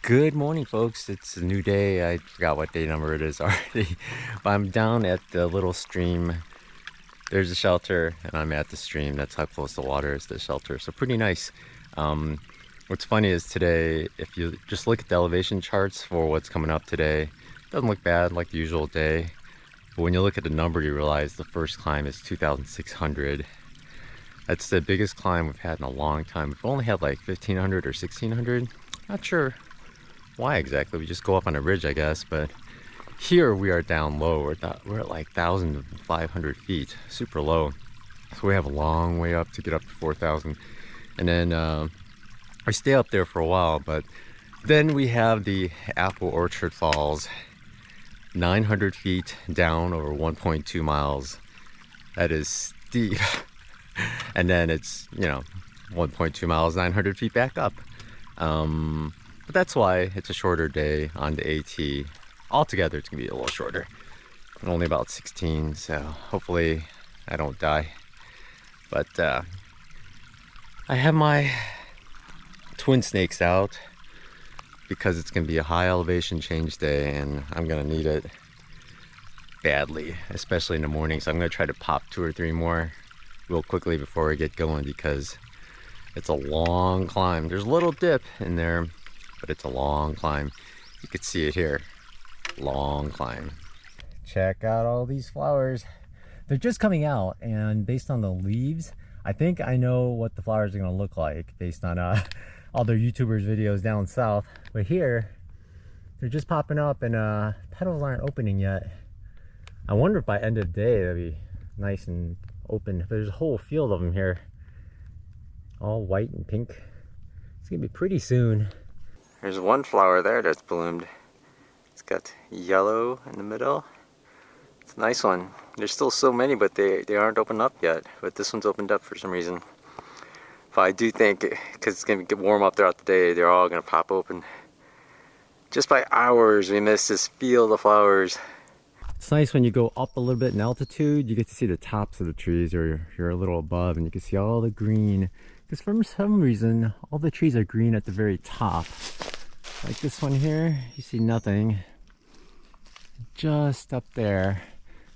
Good morning, folks. It's a new day. I forgot what day number it is already. But I'm down at the little stream. There's a shelter, and I'm at the stream. That's how close the water is to the shelter. So pretty nice. What's funny is today, if you just look at the elevation charts for what's coming up today, it doesn't look bad like the usual day. But when you look at the number, you realize the first climb is 2,600. That's the biggest climb we've had in a long time. We've only had like 1,500 or 1,600. Not sure why exactly. We just go up on a ridge, I guess. But here we are down low. We're at like 1,500 feet, super low. So we have a long way up to get up to 4,000. And then I stay up there for a while, but then we have the Apple Orchard Falls, 900 feet down over 1.2 miles. That is steep. And then it's, 1.2 miles, 900 feet back up. But that's why it's a shorter day on the AT. Altogether, it's gonna be a little shorter. Only about 16, so hopefully I don't die. But I have my twin snakes out because it's gonna be a high elevation change day and I'm gonna need it badly, especially in the morning. So I'm gonna try to pop 2 or 3 more real quickly before I get going because it's a long climb. There's a little dip in there, but it's a long climb. You can see it here. Long climb. Check out all these flowers. They're just coming out, and based on the leaves, I think I know what the flowers are gonna look like based on other YouTubers' videos down south. But here, they're just popping up and petals aren't opening yet. I wonder if by end of the day they'll be nice and open. There's a whole field of them here, all white and pink. It's gonna be pretty soon. There's one flower there that's bloomed. It's got yellow in the middle. It's a nice one. There's still so many, but they aren't opened up yet. But this one's opened up for some reason. But I do think, because it's gonna get warm up throughout the day, they're all gonna pop open. Just by hours, we miss this field of flowers. It's nice when you go up a little bit in altitude, you get to see the tops of the trees, or you're a little above and you can see all the green. Because for some reason, all the trees are green at the very top. Like this one here, you see nothing. Just up there.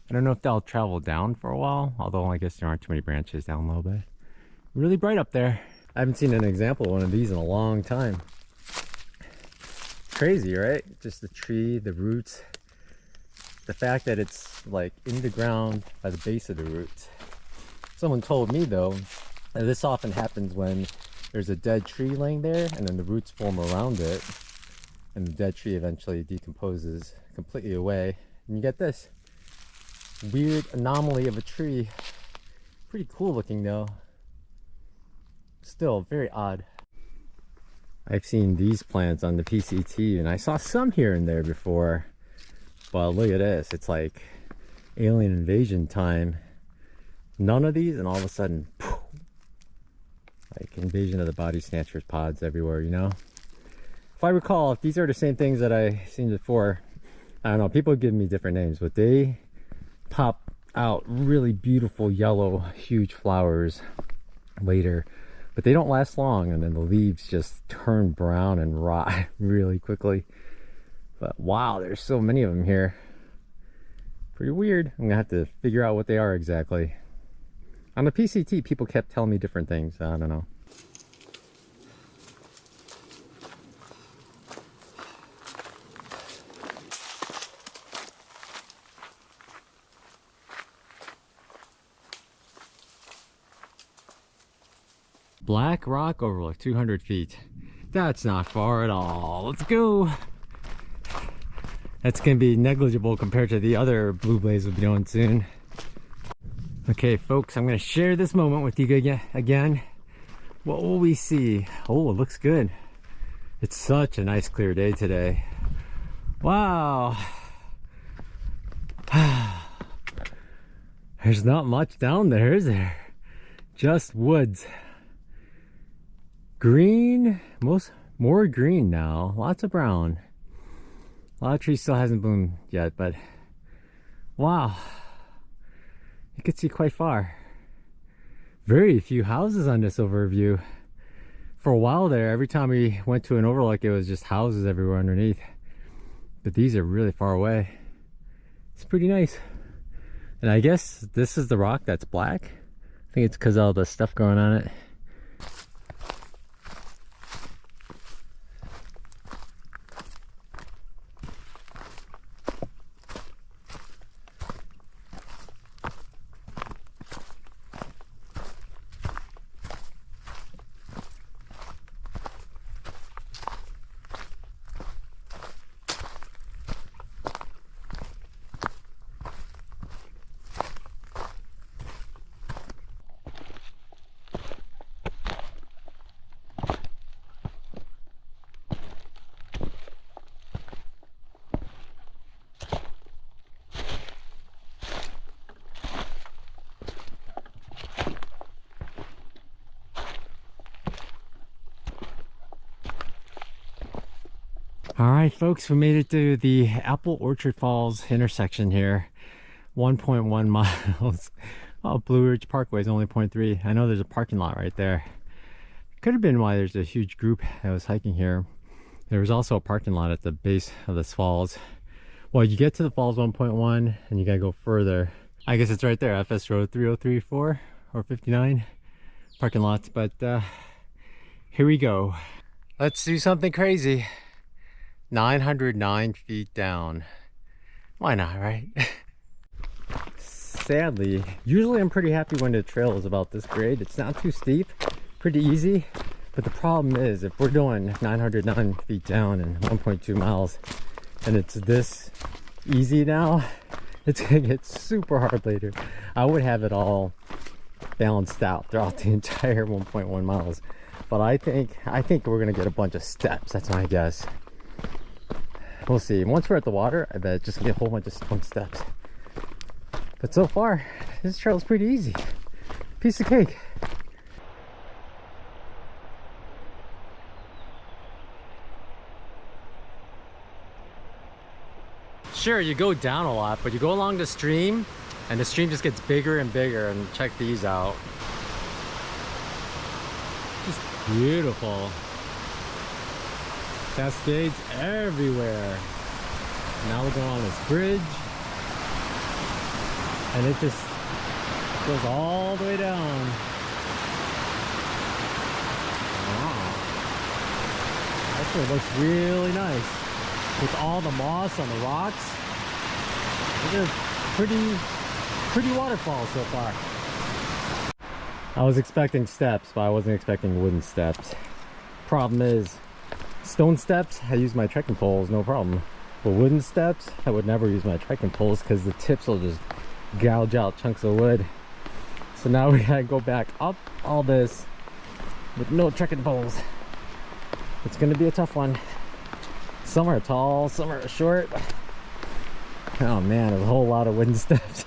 I don't know if they'll travel down for a while, although I guess there aren't too many branches down low, but really bright up there. I haven't seen an example of one of these in a long time. Crazy, right? Just the tree, the roots. The fact that it's like in the ground by the base of the roots. Someone told me though that this often happens when there's a dead tree laying there and then the roots form around it and the dead tree eventually decomposes completely away and you get this weird anomaly of a tree. Pretty cool looking though. Still very odd. I've seen these plants on the PCT and I saw some here and there before. But look at this, it's like alien invasion time. None of these and all of a sudden, poof, like invasion of the body snatchers pods everywhere, you know? If I recall, if these are the same things that I've seen before, I don't know, people give me different names, but they pop out really beautiful yellow, huge flowers later. But they don't last long and then the leaves just turn brown and rot really quickly. But wow, there's so many of them here. Pretty weird. I'm gonna have to figure out what they are exactly. On the PCT, people kept telling me different things. I don't know. Black rock over like 200 feet. That's not far at all. Let's go. That's gonna be negligible compared to the other blue blaze we'll be doing soon. Okay folks, I'm gonna share this moment with you again. What will we see? Oh, it looks good. It's such a nice clear day today. Wow. There's not much down there, is there? Just woods. Green, more green now, lots of brown. A lot of trees still hasn't bloomed yet, but wow, you could see quite far. Very few houses on this overview. For a while there, every time we went to an overlook, it was just houses everywhere underneath. But these are really far away. It's pretty nice. And I guess this is the rock that's black. I think it's because of all the stuff going on it. All right, folks, we made it to the Apple Orchard Falls intersection here. 1.1 miles. Oh, Blue Ridge Parkway is only 0.3. I know there's a parking lot right there. Could have been why there's a huge group that was hiking here. There was also a parking lot at the base of this falls. Well, you get to the falls 1.1 and you gotta go further. I guess it's right there, FS Road 3034 or 59 parking lots. But here we go. Let's do something crazy. 909 feet down. Why not, right? Sadly, usually I'm pretty happy when the trail is about this grade. It's not too steep, pretty easy. But the problem is, if we're doing 909 feet down and 1.2 miles, and it's this easy now, it's gonna get super hard later. I would have it all balanced out throughout the entire 1.1 miles. But I think we're gonna get a bunch of steps. That's my guess. We'll see. Once we're at the water, I bet it's just gonna get a whole bunch of fun steps. But so far, this trail is pretty easy. Piece of cake. Sure, you go down a lot, but you go along the stream, and the stream just gets bigger and bigger. And check these out. Just beautiful. Cascades everywhere. Now we're going on this bridge, and it just goes all the way down. Wow, actually looks really nice with all the moss on the rocks. These are pretty waterfalls so far. I was expecting steps, but I wasn't expecting wooden steps. Problem is, stone steps, I use my trekking poles, no problem. But wooden steps, I would never use my trekking poles because the tips will just gouge out chunks of wood. So now we gotta go back up all this with no trekking poles. It's gonna be a tough one. Some are tall, some are short. Oh man, there's a whole lot of wooden steps.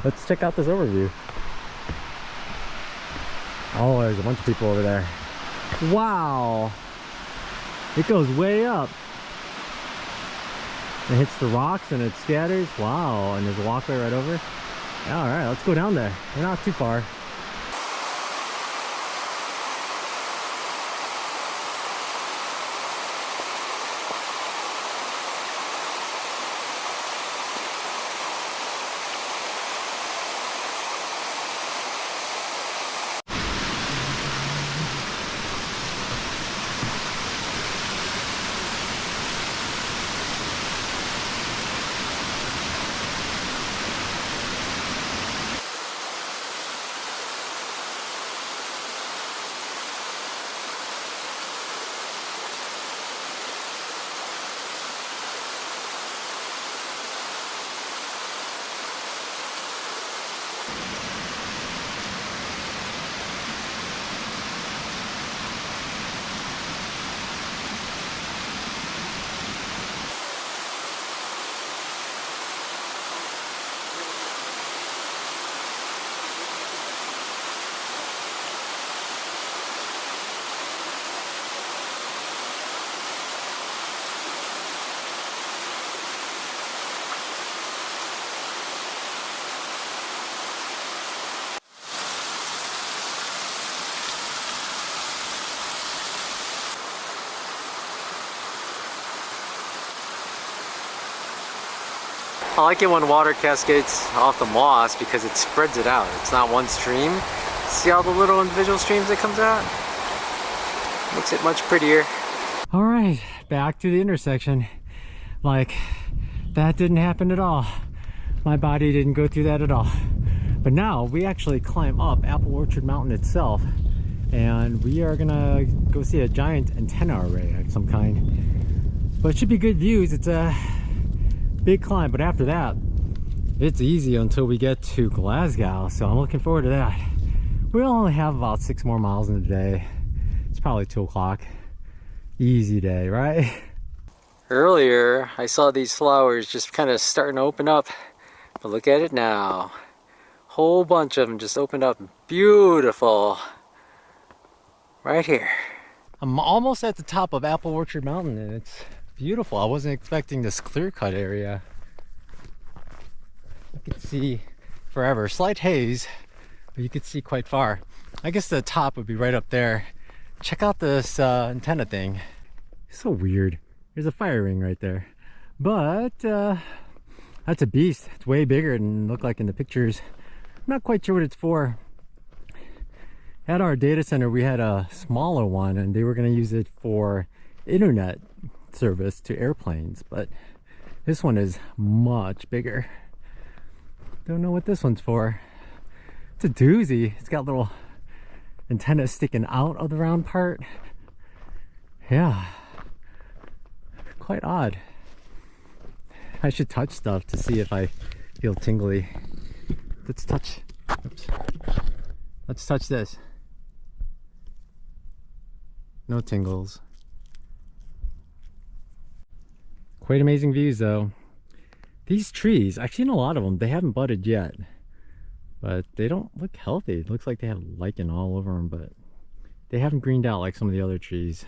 Let's check out this overview. Oh, there's a bunch of people over there. Wow! It goes way up. It hits the rocks and it scatters. Wow, and there's a walkway right over. Alright, let's go down there. We're not too far. I like it when water cascades off the moss because it spreads it out. It's not one stream. See all the little individual streams that comes out? Makes it much prettier. All right, back to the intersection. Like, that didn't happen at all. My body didn't go through that at all. But now we actually climb up Apple Orchard Mountain itself, and we are gonna go see a giant antenna array of some kind. But it should be good views. It's a big climb, but after that, it's easy until we get to Glasgow, so I'm looking forward to that. We'll only have about 6 more miles in the day. It's probably 2 o'clock. Easy day, right? Earlier, I saw these flowers just kind of starting to open up, but look at it now. Whole bunch of them just opened up. Beautiful. Right here. I'm almost at the top of Apple Orchard Mountain, and it's beautiful. I wasn't expecting this clear-cut area. You can see forever. Slight haze, but you can see quite far. I guess the top would be right up there. Check out this antenna thing. It's so weird. There's a fire ring right there. But that's a beast. It's way bigger than it looked like in the pictures. I'm not quite sure what it's for. At our data center, we had a smaller one, and they were going to use it for internet service to airplanes. But this one is much bigger. Don't know what this one's for. It's a doozy. It's got little antennas sticking out of the round part. Yeah, quite odd. I should touch stuff to see if I feel tingly. Let's touch. Oops. Let's touch this. No tingles. Quite amazing views though. These trees, I've seen a lot of them. They haven't budded yet, but they don't look healthy. It looks like they have lichen all over them, but they haven't greened out like some of the other trees.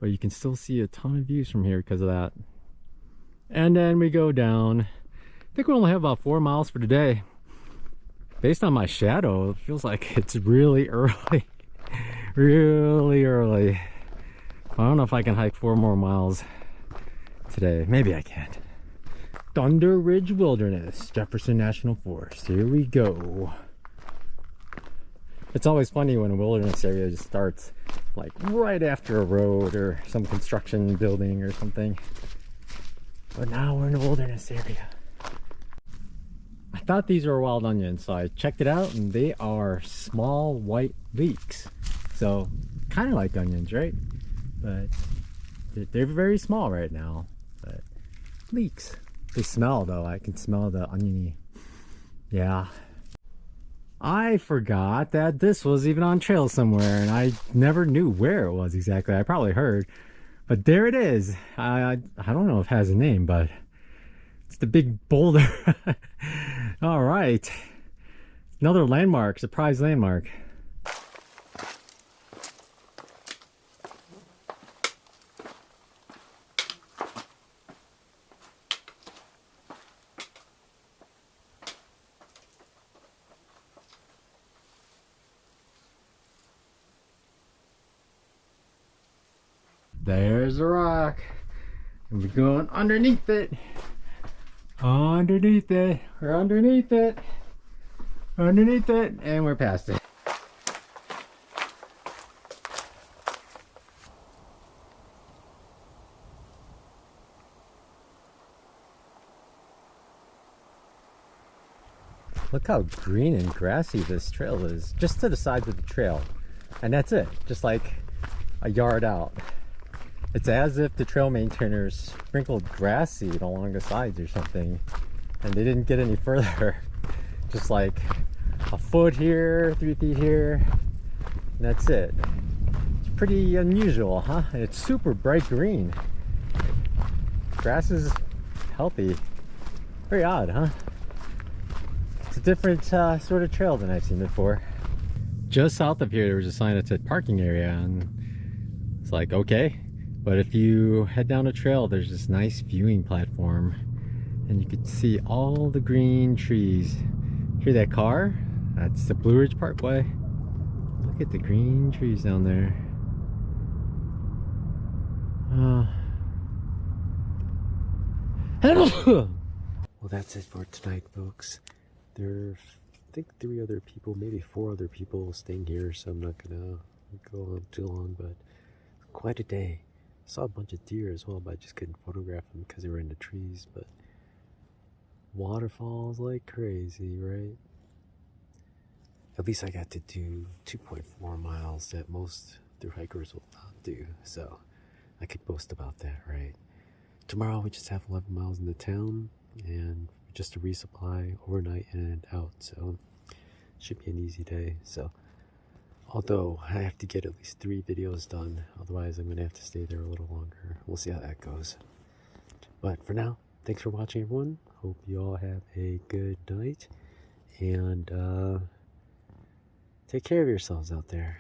But you can still see a ton of views from here because of that. And then we go down. I think we only have about 4 miles for today. Based on my shadow, it feels like it's really early. Really early. I don't know if I can hike 4 more miles today. Maybe I can't. Thunder Ridge Wilderness, Jefferson National Forest. Here we go. It's always funny when a wilderness area just starts like right after a road or some construction building or something. But now we're in a wilderness area. I thought these were wild onions, so I checked it out, and they are small white leeks. So kind of like onions, right? But they're very small right now. But leeks. They smell though. I can smell the oniony. Yeah. I forgot that this was even on trail somewhere, and I never knew where it was exactly. I probably heard, but there it is. I don't know if it has a name, but it's the big boulder. All right, another landmark, surprise landmark. There's a rock, and we're going underneath it. Underneath it. We're underneath it. Underneath it, and we're past it. Look how green and grassy this trail is, just to the sides of the trail. And that's it, just like a yard out. It's as if the trail maintainers sprinkled grass seed along the sides or something, and they didn't get any further. Just like a foot here, 3 feet here, and that's it. It's pretty unusual, huh? And it's super bright green. Grass is healthy. Very odd, huh? It's a different sort of trail than I've seen before. Just south of here, there was a sign that said parking area, and it's like, okay. But if you head down a trail, there's this nice viewing platform, and you can see all the green trees. Hear that car? That's the Blue Ridge Parkway. Look at the green trees down there. Well, that's it for tonight, folks. There are, I think, 3 other people, maybe 4 other people staying here, so I'm not gonna go on too long, but quite a day. Saw a bunch of deer as well, but I just couldn't photograph them because they were in the trees. But waterfalls like crazy, right? At least I got to do 2.4 miles that most through hikers will not do, so I could boast about that, right? Tomorrow we just have 11 miles in the town and just a resupply overnight and out, so should be an easy day. So although I have to get at least 3 videos done, otherwise I'm gonna have to stay there a little longer. We'll see how that goes. But for now, thanks for watching, everyone. Hope you all have a good night, and take care of yourselves out there.